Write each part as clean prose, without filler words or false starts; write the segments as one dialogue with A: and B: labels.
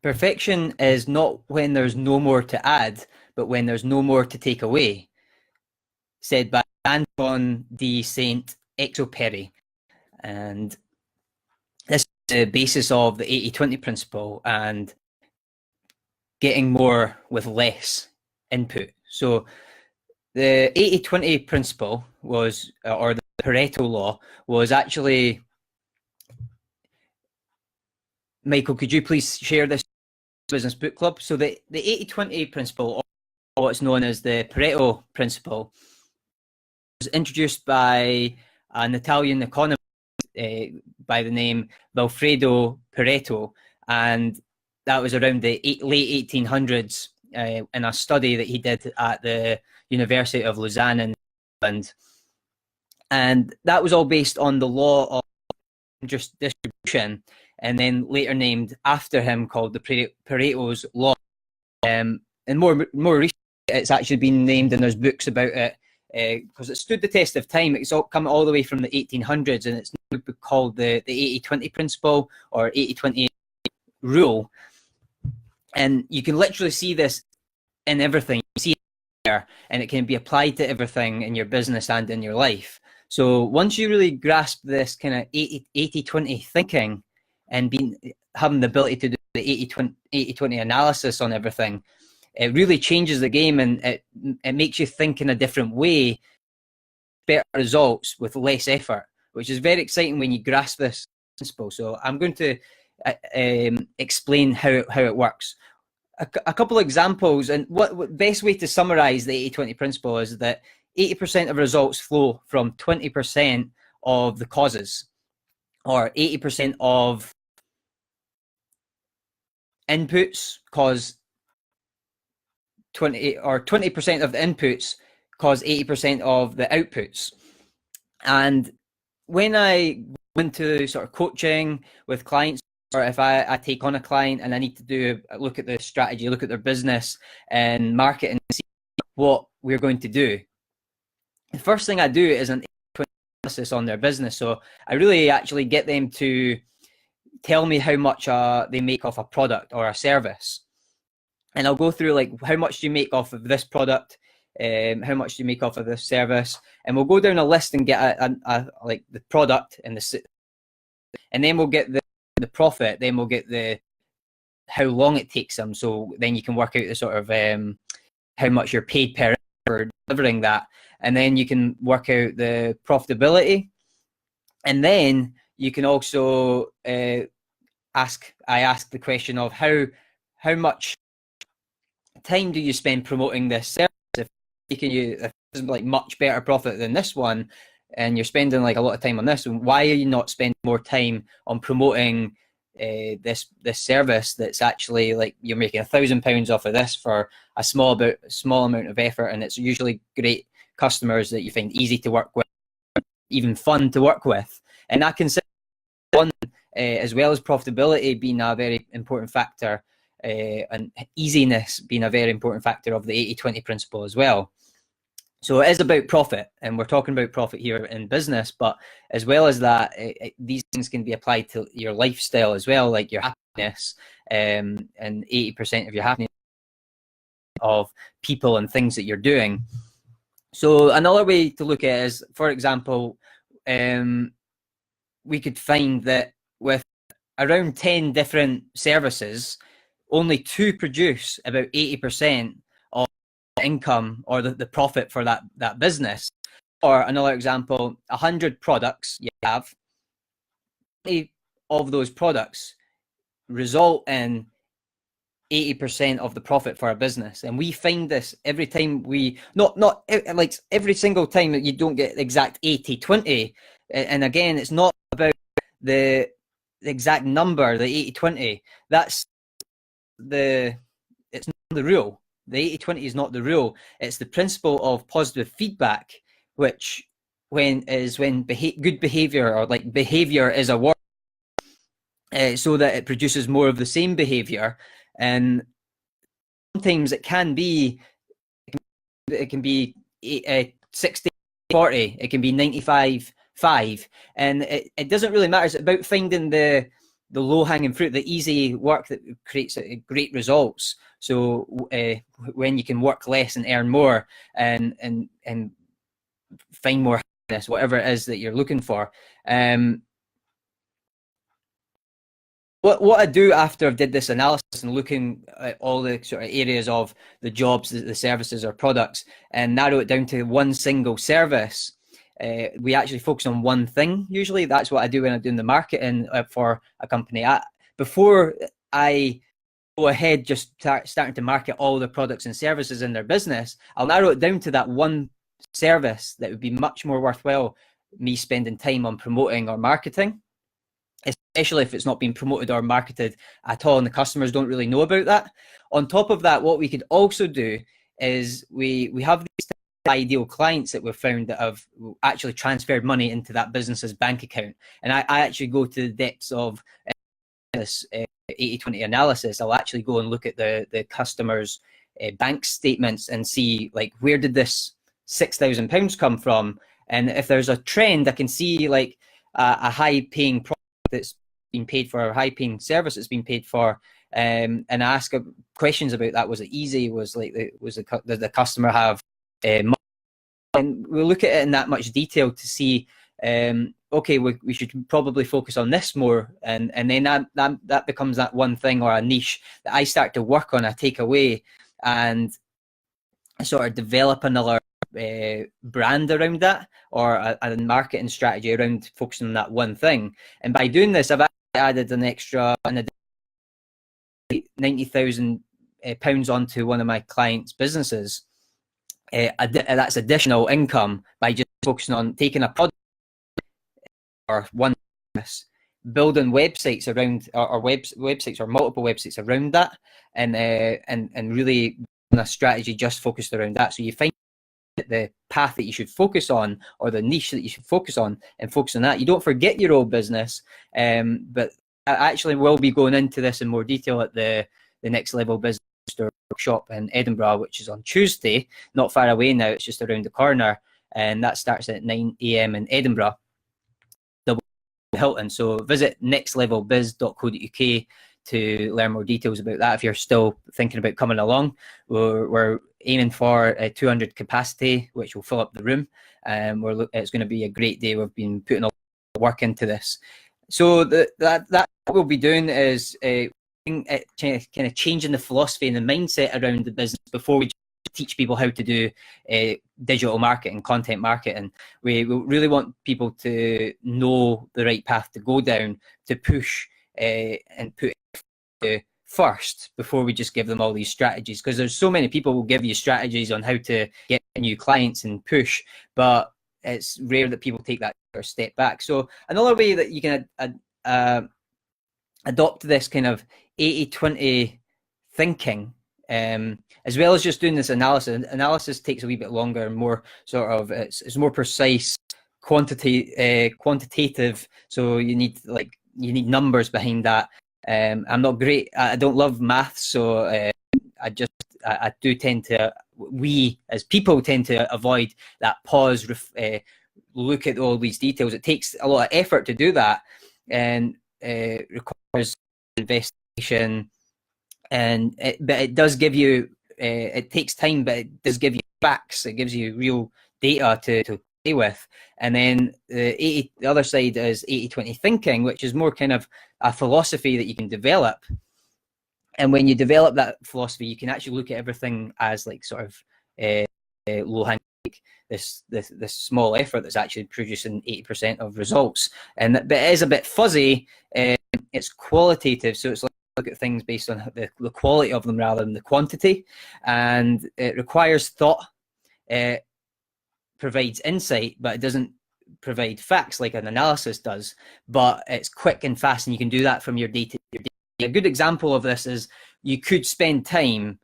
A: Perfection is not when there's no more to add, but when there's no more to take away, said by Anton de Saint-Exupéry. And this is the basis of the 80-20 principle and getting more with less input. So the 80-20 principle was, or the Pareto law, was actually, Michael, could you please share this Business Book Club? So the 80-20 principle, or what's known as the Pareto principle, was introduced by an Italian economist by the name Vilfredo Pareto, and that was around the late 1800s in a study that he did at the University of Lausanne in England. And that was all based on the law of just distribution, and then later named after him, called the Pareto's law. And more recently, it's actually been named, and there's books about it, because it stood the test of time. It's all come all the way from the 1800s, and it's now called the 80-20 principle or 80-20 rule. And you can literally see this in everything. You see it there, and it can be applied to everything in your business and in your life. So once you really grasp this kind of 80-20 thinking and having the ability to do the 80-20 analysis on everything, it really changes the game, and it makes you think in a different way, better results with less effort, which is very exciting when you grasp this principle. So I'm going to explain how it works. A couple of examples, and what best way to summarize the 80-20 principle is that 80% of results flow from 20% of the causes, or 80% of inputs cause 20% of the inputs cause 80% of the outputs. And when I go into sort of coaching with clients, or if I take on a client and I need to do a look at the strategy, look at their business and marketing, see what we're going to do, the first thing I do is an analysis on their business. So I really actually get them to tell me how much they make off a product or a service. And I'll go through, like, how much do you make off of this product? How much do you make off of this service? And we'll go down a list and get like the product and and then we'll get the profit. Then we'll get how long it takes them. So then you can work out the sort of how much you're paid per hour for delivering that. And then you can work out the profitability. And then you can also ask the question of how much time do you spend promoting this service? If it's like much better profit than this one, and you're spending like a lot of time on this, why are you not spending more time on promoting this service that's actually, like, you're making £1,000 off of this for a small amount of effort, and it's usually great customers that you find easy to work with, even fun to work with. And I consider fun as well as profitability being a very important factor, and easiness being a very important factor of the 80-20 principle as well. So it is about profit, and we're talking about profit here in business, but as well as that, these things can be applied to your lifestyle as well, like your happiness, and 80% of your happiness of people and things that you're doing. So another way to look at it is, for example, we could find that with around 10 different services, only 2 produce about 80% of income or the profit for that business. Or another example, 100 products you have, 20 of those products result in 80% of the profit for a business. And we find this every time not like every single time that you don't get exact 80-20. And again, it's not about the exact number, the 80-20. It's not the rule. The 80-20 is not the rule. It's the principle of positive feedback, which when good behavior, or like behavior is a word, so that it produces more of the same behavior. And sometimes it can be 60-40, it can be 95-5, and it doesn't really matter. It's about finding the the low-hanging fruit, the easy work that creates great results. So when you can work less and earn more, and find more happiness, whatever it is that you're looking for. What I do after I've did this analysis and looking at all the sort of areas of the jobs, the services or products, and narrow it down to one single service, we actually focus on one thing. Usually that's what I do when I'm doing the marketing for a company. Before I go ahead just starting to market all the products and services in their business, I'll narrow it down to that one service that would be much more worthwhile me spending time on promoting or marketing, especially if it's not being promoted or marketed at all and the customers don't really know about that. On top of that, what we could also do is we have these ideal clients that we've found that have actually transferred money into that business's bank account. And I actually go to the depths of this 80-20 analysis. I'll actually go and look at the customer's bank statements and see, like, where did this £6,000 come from? And if there's a trend, I can see like a high-paying product that's been paid for, a high-paying service that's been paid for, and I ask questions about that. Was it easy? Was the customer have money? And we'll look at it in that much detail to see, okay, we should probably focus on this more, and then that becomes that one thing or a niche that I start to work on, I take away, and sort of develop another brand around that, or a marketing strategy around focusing on that one thing. And by doing this, I've added an extra £90,000 onto one of my clients' businesses. That's additional income by just focusing on taking a product or one business, building websites around, or websites or multiple websites around that, and really a strategy just focused around that. So you find the path that you should focus on, or the niche that you should focus on, and focus on that. You don't forget your old business, but I actually will be going into this in more detail at the Next Level Business workshop in Edinburgh, which is on Tuesday, not far away now, it's just around the corner, and that starts at 9 AM in Edinburgh, Hilton. So visit nextlevelbiz.co.uk to learn more details about that if you're still thinking about coming along. We're aiming for a 200 capacity, which will fill up the room. It's going to be a great day. We've been putting a lot of work into this. So that what we'll be doing is kind of changing the philosophy and the mindset around the business before we teach people how to do digital marketing, content marketing. We really want people to know the right path to go down, to push and put first before we just give them all these strategies, because there's so many people will give you strategies on how to get new clients and push, but it's rare that people take that step back. So another way that you can adopt this kind of 80-20 thinking, as well as just doing this analysis takes a wee bit longer and more sort of, it's more precise, quantitative, so you need numbers behind that. I'm not great, I don't love maths, so I do tend to, we as people tend to avoid that pause, look at all these details. It takes a lot of effort to do that, and requires investigation, but it does give you, it takes time, but it does give you facts. It gives you real data to play with. And then the other side is 80-20 thinking, which is more kind of a philosophy that you can develop. And when you develop that philosophy, you can actually look at everything as like sort of low-hanging, this small effort that's actually producing 80% of results. But it is a bit fuzzy. It's qualitative, so it's like look at things based on the quality of them rather than the quantity, and it requires thought. It provides insight, but it doesn't provide facts like an analysis does, but it's quick and fast, and you can do that from your day. A good example of this is you could spend time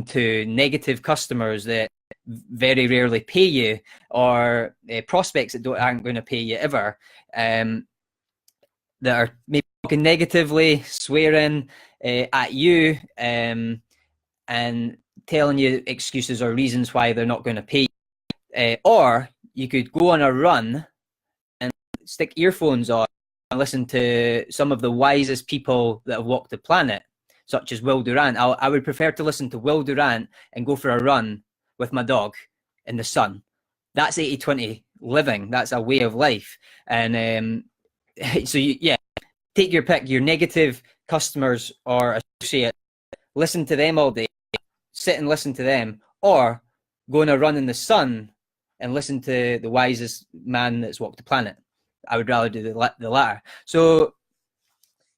A: to negative customers that very rarely pay you, or prospects that aren't going to pay you ever, that are maybe talking negatively, swearing at you, and telling you excuses or reasons why they're not going to pay you. Or you could go on a run and stick earphones on listen to some of the wisest people that have walked the planet, such as Will Durant, I would prefer to listen to Will Durant and go for a run with my dog in the sun. That's 80-20 living. That's a way of life. And so, yeah, take your pick. Your negative customers or associates, listen to them all day, sit and listen to them, or go on a run in the sun and listen to the wisest man that's walked the planet. I would rather do the latter. So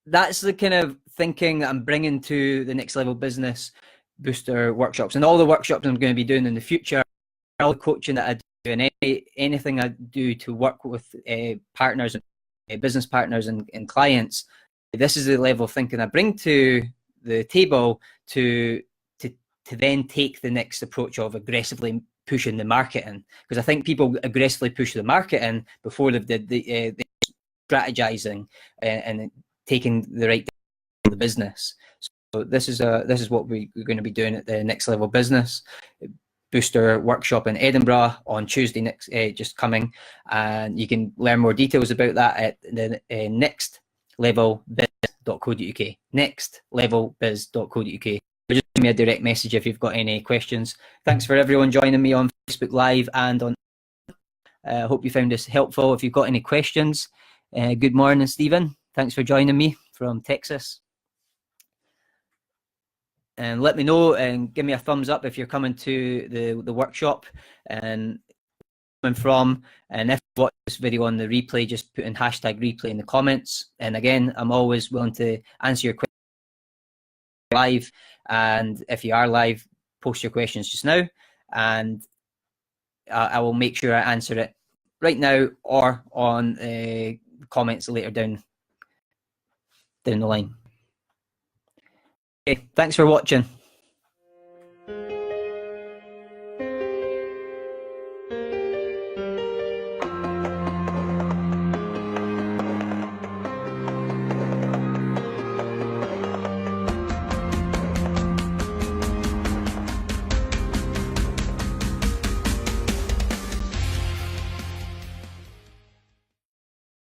A: that's the kind of thinking that I'm bringing to the Next Level Business Booster workshops, and all the workshops I'm going to be doing in the future, all the coaching that I do, and anything I do to work with partners, business partners and clients. This is the level of thinking I bring to the table to then take the next approach of aggressively pushing the marketing, because I think people aggressively push the marketing before they've did the strategizing and taking the right for the business. So this is what we're going to be doing at the Next Level Business Booster workshop in Edinburgh on Tuesday next, just coming, and you can learn more details about that at the nextlevelbiz.co.uk. Nextlevelbiz.co.uk. Just give me a direct message if you've got any questions. Thanks for everyone joining me on Facebook Live and on. Hope you found this helpful. If you've got any questions, good morning, Stephen. Thanks for joining me from Texas. And let me know and give me a thumbs up if you're coming to the workshop and coming from. And if you watch this video on the replay, just put in #replay in the comments. And again, I'm always willing to answer your questions live. And if you are live, post your questions just now, and I will make sure I answer it right now or on comments later down the line. Okay, thanks for watching.